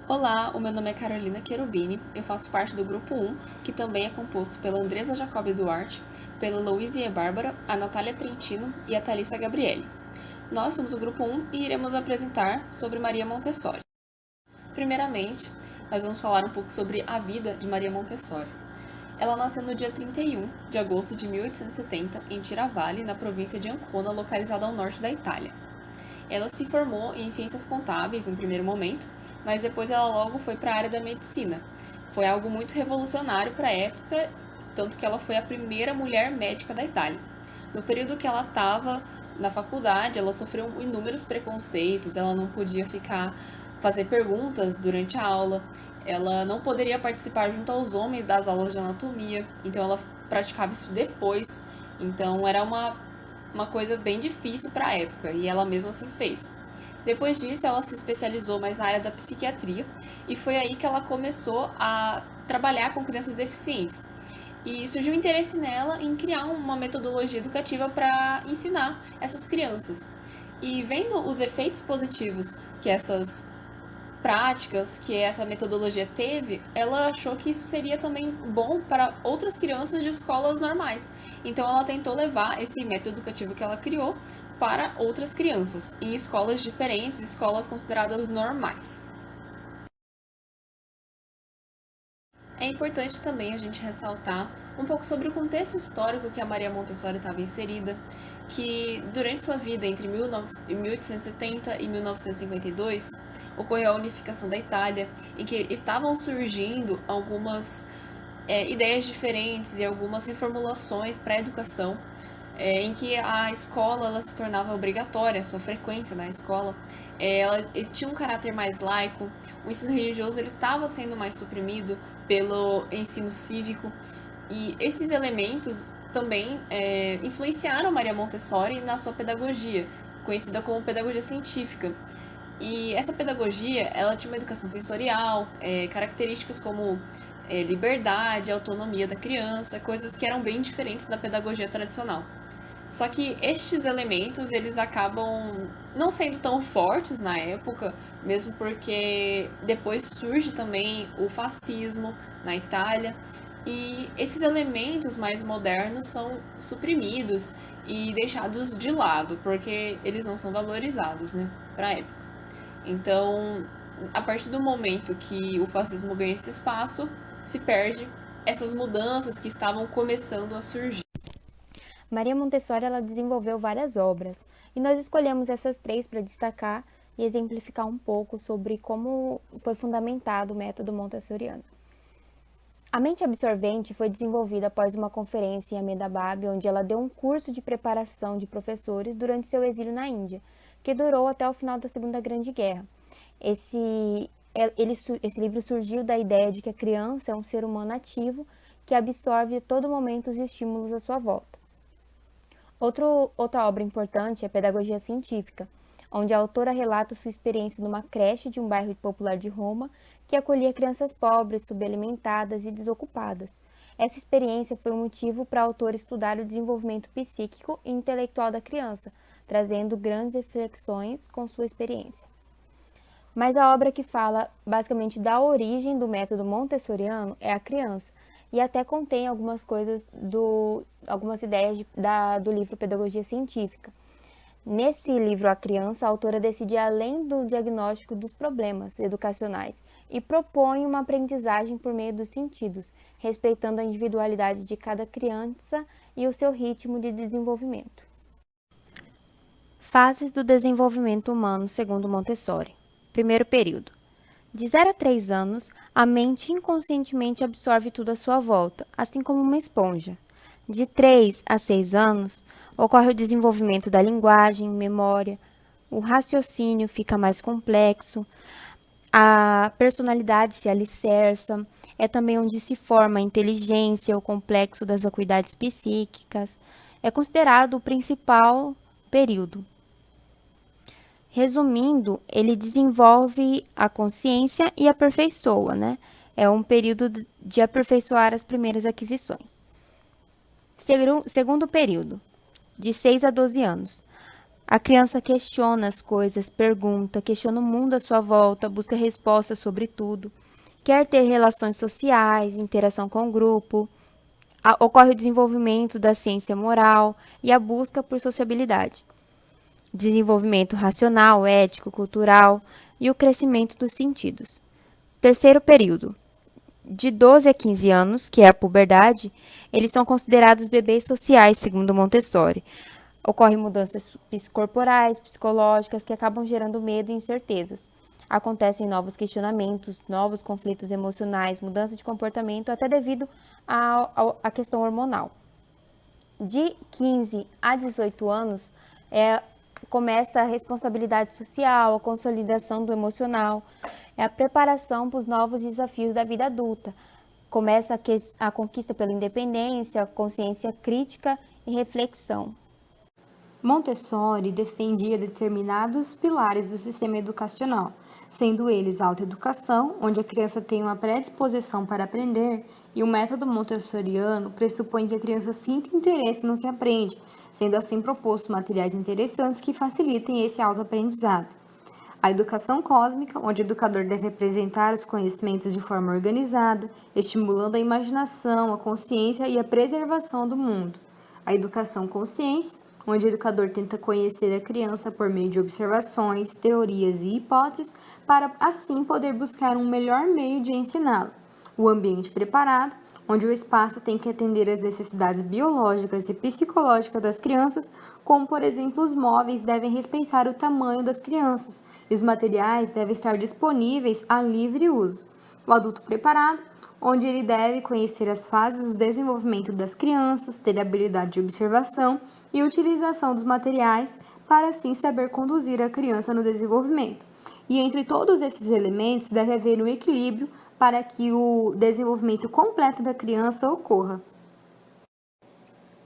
Olá, o meu nome é Carolina Cherubini, eu faço parte do grupo 1, que também é composto pela Andresa Jacob Duarte, pela Louise Bárbara, a Natália Trentino e a Thalissa Gabriele. Nós somos o grupo 1 e iremos apresentar sobre Maria Montessori. Primeiramente, nós vamos falar um pouco sobre a vida de Maria Montessori. Ela nasceu no dia 31 de agosto de 1870 em Tiravalli, na província de Ancona, localizada ao norte da Itália. Ela se formou em ciências contábeis no primeiro momento, mas depois ela logo foi para a área da medicina. Foi algo muito revolucionário para a época, tanto que ela foi a primeira mulher médica da Itália. No período que ela estava na faculdade, ela sofreu inúmeros preconceitos, ela não podia fazer perguntas durante a aula, ela não poderia participar junto aos homens das aulas de anatomia, então ela praticava isso depois. Então era uma coisa bem difícil para a época, e ela mesma assim fez. Depois disso, ela se especializou mais na área da psiquiatria, e foi aí que ela começou a trabalhar com crianças deficientes. E surgiu o interesse nela em criar uma metodologia educativa para ensinar essas crianças. E vendo os efeitos positivos que essas práticas que essa metodologia teve, ela achou que isso seria também bom para outras crianças de escolas normais. Então ela tentou levar esse método educativo que ela criou para outras crianças, em escolas diferentes, escolas consideradas normais. É importante também a gente ressaltar um pouco sobre o contexto histórico que a Maria Montessori estava inserida, que durante sua vida entre 1870 e 1952 ocorreu a unificação da Itália, em que estavam surgindo algumas ideias diferentes e algumas reformulações para a educação, em que a escola ela se tornava obrigatória, a sua frequência na escola, ela tinha um caráter mais laico, o ensino religioso ele estava sendo mais suprimido pelo ensino cívico, e esses elementos também influenciaram Maria Montessori na sua pedagogia, conhecida como pedagogia científica. E essa pedagogia, ela tinha uma educação sensorial, características como liberdade, autonomia da criança, coisas que eram bem diferentes da pedagogia tradicional. Só que estes elementos, eles acabam não sendo tão fortes na época, mesmo porque depois surge também o fascismo na Itália, e esses elementos mais modernos são suprimidos e deixados de lado, porque eles não são valorizados, né, para a época. Então, a partir do momento que o fascismo ganha esse espaço, se perde essas mudanças que estavam começando a surgir. Maria Montessori ela desenvolveu várias obras, e nós escolhemos essas três para destacar e exemplificar um pouco sobre como foi fundamentado o método montessoriano. A mente absorvente foi desenvolvida após uma conferência em Ahmedabad, onde ela deu um curso de preparação de professores durante seu exílio na Índia, que durou até o final da Segunda Grande Guerra. Esse livro surgiu da ideia de que a criança é um ser humano ativo que absorve a todo momento os estímulos à sua volta. Outra obra importante é Pedagogia Científica, onde a autora relata sua experiência numa creche de um bairro popular de Roma que acolhia crianças pobres, subalimentadas e desocupadas. Essa experiência foi um motivo para a autora estudar o desenvolvimento psíquico e intelectual da criança, trazendo grandes reflexões com sua experiência. Mas a obra que fala basicamente da origem do método montessoriano é A Criança, e até contém algumas algumas ideias do livro Pedagogia Científica. Nesse livro A Criança, a autora decide ir além do diagnóstico dos problemas educacionais e propõe uma aprendizagem por meio dos sentidos, respeitando a individualidade de cada criança e o seu ritmo de desenvolvimento. Fases do desenvolvimento humano segundo Montessori. Primeiro período. De 0 a 3 anos, a mente inconscientemente absorve tudo à sua volta, assim como uma esponja. De 3 a 6 anos, ocorre o desenvolvimento da linguagem, memória, o raciocínio fica mais complexo, a personalidade se alicerça, é também onde se forma a inteligência, o complexo das acuidades psíquicas. É considerado o principal período. Resumindo, ele desenvolve a consciência e aperfeiçoa, né? É um período de aperfeiçoar as primeiras aquisições. Segundo período, de 6 a 12 anos. A criança questiona as coisas, pergunta, questiona o mundo à sua volta, busca respostas sobre tudo, quer ter relações sociais, interação com o grupo. Ocorre o desenvolvimento da ciência moral e a busca por sociabilidade. Desenvolvimento racional, ético, cultural e o crescimento dos sentidos. Terceiro período. De 12 a 15 anos, que é a puberdade, eles são considerados bebês sociais, segundo Montessori. Ocorrem mudanças corporais, psicológicas, que acabam gerando medo e incertezas. Acontecem novos questionamentos, novos conflitos emocionais, mudança de comportamento, até devido à questão hormonal. De 15 a 18 anos, começa a responsabilidade social, a consolidação do emocional, a preparação para os novos desafios da vida adulta. Começa a conquista pela independência, consciência crítica e reflexão. Montessori defendia determinados pilares do sistema educacional, sendo eles a autoeducação, onde a criança tem uma predisposição para aprender, e o método montessoriano pressupõe que a criança sinta interesse no que aprende, sendo assim propostos materiais interessantes que facilitem esse autoaprendizado. A educação cósmica, onde o educador deve apresentar os conhecimentos de forma organizada, estimulando a imaginação, a consciência e a preservação do mundo. A educação consciência, onde o educador tenta conhecer a criança por meio de observações, teorias e hipóteses, para assim poder buscar um melhor meio de ensiná-lo. O ambiente preparado, onde o espaço tem que atender às necessidades biológicas e psicológicas das crianças, como, por exemplo, os móveis devem respeitar o tamanho das crianças e os materiais devem estar disponíveis a livre uso. O adulto preparado, onde ele deve conhecer as fases do desenvolvimento das crianças, ter habilidade de observação e utilização dos materiais para assim saber conduzir a criança no desenvolvimento. E entre todos esses elementos deve haver um equilíbrio para que o desenvolvimento completo da criança ocorra.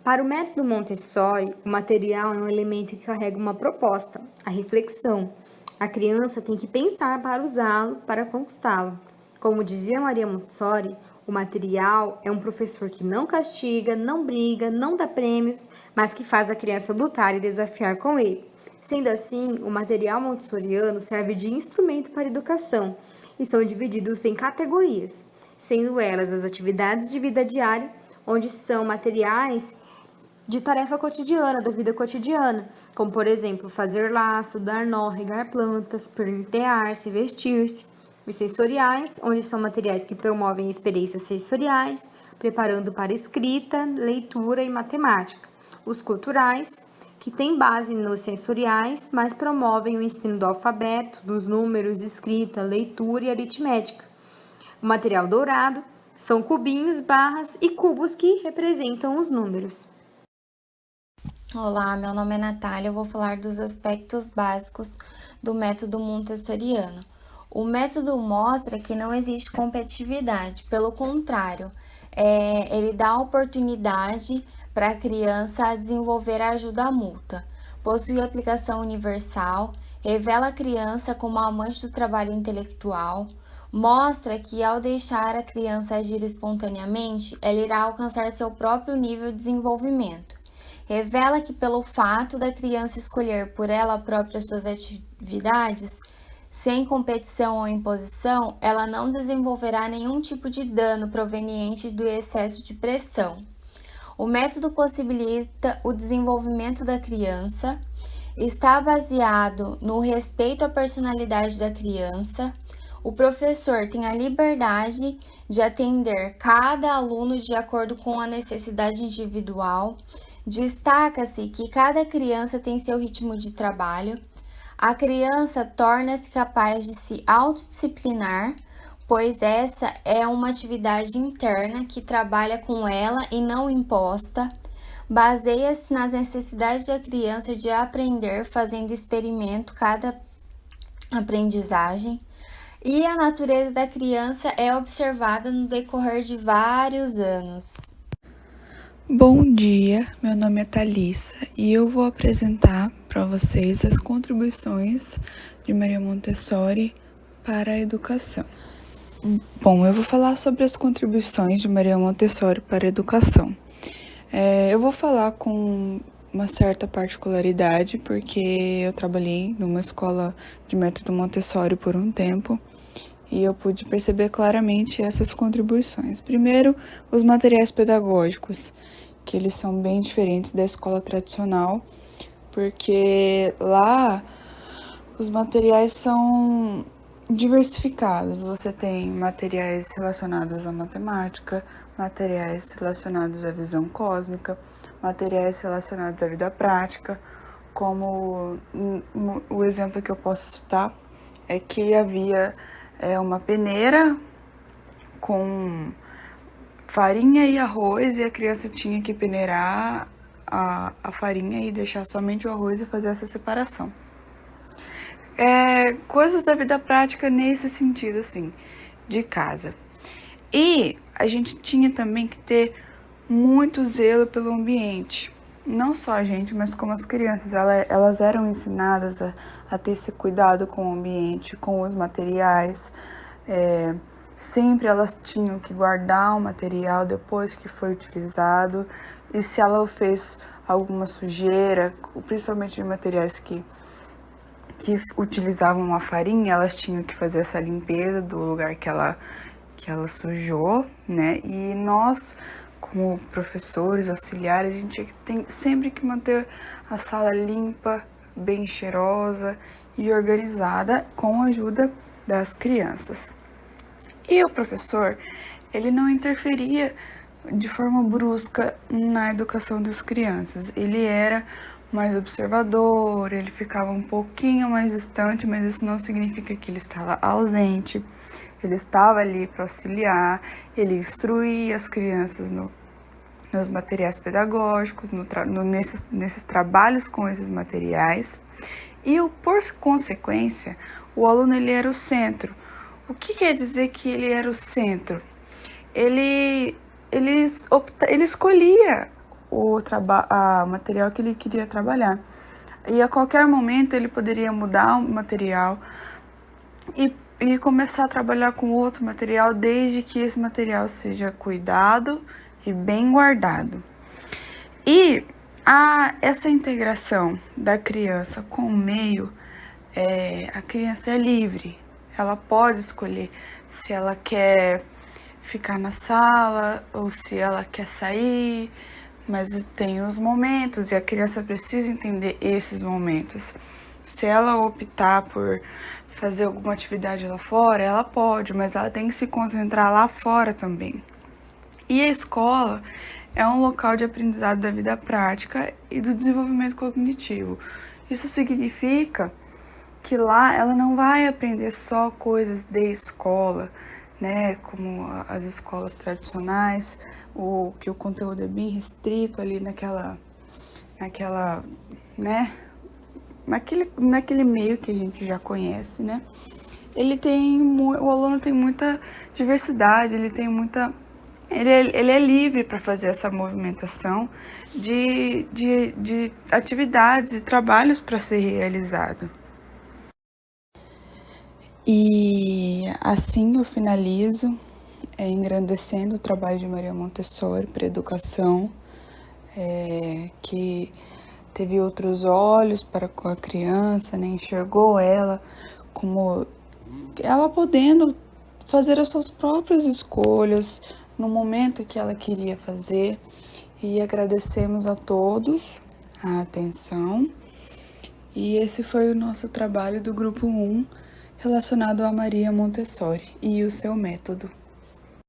Para o método Montessori, o material é um elemento que carrega uma proposta, a reflexão. A criança tem que pensar para usá-lo, para conquistá-lo. Como dizia Maria Montessori, o material é um professor que não castiga, não briga, não dá prêmios, mas que faz a criança lutar e desafiar com ele. Sendo assim, o material montessoriano serve de instrumento para a educação e são divididos em categorias, sendo elas as atividades de vida diária, onde são materiais de tarefa cotidiana, da vida cotidiana, como, por exemplo, fazer laço, dar nó, regar plantas, pentear-se, vestir-se. Os sensoriais, onde são materiais que promovem experiências sensoriais, preparando para escrita, leitura e matemática. Os culturais, que têm base nos sensoriais, mas promovem o ensino do alfabeto, dos números, escrita, leitura e aritmética. O material dourado são cubinhos, barras e cubos que representam os números. Olá, meu nome é Natália, eu vou falar dos aspectos básicos do método montessoriano. O método mostra que não existe competitividade, pelo contrário, ele dá oportunidade para a criança desenvolver a ajuda mútua, possui aplicação universal, revela a criança como amante do trabalho intelectual, mostra que ao deixar a criança agir espontaneamente, ela irá alcançar seu próprio nível de desenvolvimento. Revela que pelo fato da criança escolher por ela própria suas atividades, sem competição ou imposição, ela não desenvolverá nenhum tipo de dano proveniente do excesso de pressão. O método possibilita o desenvolvimento da criança, está baseado no respeito à personalidade da criança. O professor tem a liberdade de atender cada aluno de acordo com a necessidade individual. Destaca-se que cada criança tem seu ritmo de trabalho. A criança torna-se capaz de se autodisciplinar, pois essa é uma atividade interna que trabalha com ela e não imposta. Baseia-se nas necessidades da criança de aprender, fazendo experimento cada aprendizagem. E a natureza da criança é observada no decorrer de vários anos. Bom dia, meu nome é Thalissa e eu vou apresentar para vocês as contribuições de Maria Montessori para a educação. Bom, eu vou falar sobre as contribuições de Maria Montessori para a educação. Eu vou falar com uma certa particularidade, porque eu trabalhei numa escola de método Montessori por um tempo e eu pude perceber claramente essas contribuições. Primeiro, os materiais pedagógicos, que eles são bem diferentes da escola tradicional, porque lá os materiais são diversificados. Você tem materiais relacionados à matemática, materiais relacionados à visão cósmica, materiais relacionados à vida prática, como o exemplo que eu posso citar é que havia uma peneira com farinha e arroz e a criança tinha que peneirar a farinha e deixar somente o arroz e fazer essa separação. Coisas da vida prática nesse sentido, assim, de casa. E a gente tinha também que ter muito zelo pelo ambiente. Não só a gente, mas como as crianças. Elas eram ensinadas a ter esse cuidado com o ambiente, com os materiais. Sempre elas tinham que guardar o material depois que foi utilizado. E se ela fez alguma sujeira, principalmente de materiais que utilizavam a farinha, elas tinham que fazer essa limpeza do lugar que ela sujou, né? E nós, como professores, auxiliares, a gente tem sempre que manter a sala limpa, bem cheirosa e organizada com a ajuda das crianças. E o professor, ele não interferia de forma brusca na educação das crianças. Ele era mais observador, ele ficava um pouquinho mais distante, mas isso não significa que ele estava ausente. Ele estava ali para auxiliar, ele instruía as crianças nos materiais pedagógicos, nesses trabalhos com esses materiais. E, por consequência, o aluno ele era o centro. O que quer dizer que ele era o centro? Ele escolhia o material que ele queria trabalhar. E a qualquer momento ele poderia mudar o material e começar a trabalhar com outro material, desde que esse material seja cuidado e bem guardado. E essa integração da criança com o meio, a criança é livre. Ela pode escolher se ela quer ficar na sala ou se ela quer sair, mas tem os momentos e a criança precisa entender esses momentos. Se ela optar por fazer alguma atividade lá fora, ela pode, mas ela tem que se concentrar lá fora também. E a escola é um local de aprendizado da vida prática e do desenvolvimento cognitivo. Isso significa que lá ela não vai aprender só coisas de escola, né, como as escolas tradicionais, que o conteúdo é bem restrito ali naquele meio que a gente já conhece, né? O aluno tem muita diversidade, ele é livre para fazer essa movimentação de atividades e trabalhos para ser realizado. E assim eu finalizo engrandecendo o trabalho de Maria Montessori para a educação, que teve outros olhos para com a criança, né? Enxergou ela como ela podendo fazer as suas próprias escolhas no momento que ela queria fazer. E agradecemos a todos a atenção. E esse foi o nosso trabalho do Grupo 1 relacionado a Maria Montessori e o seu método.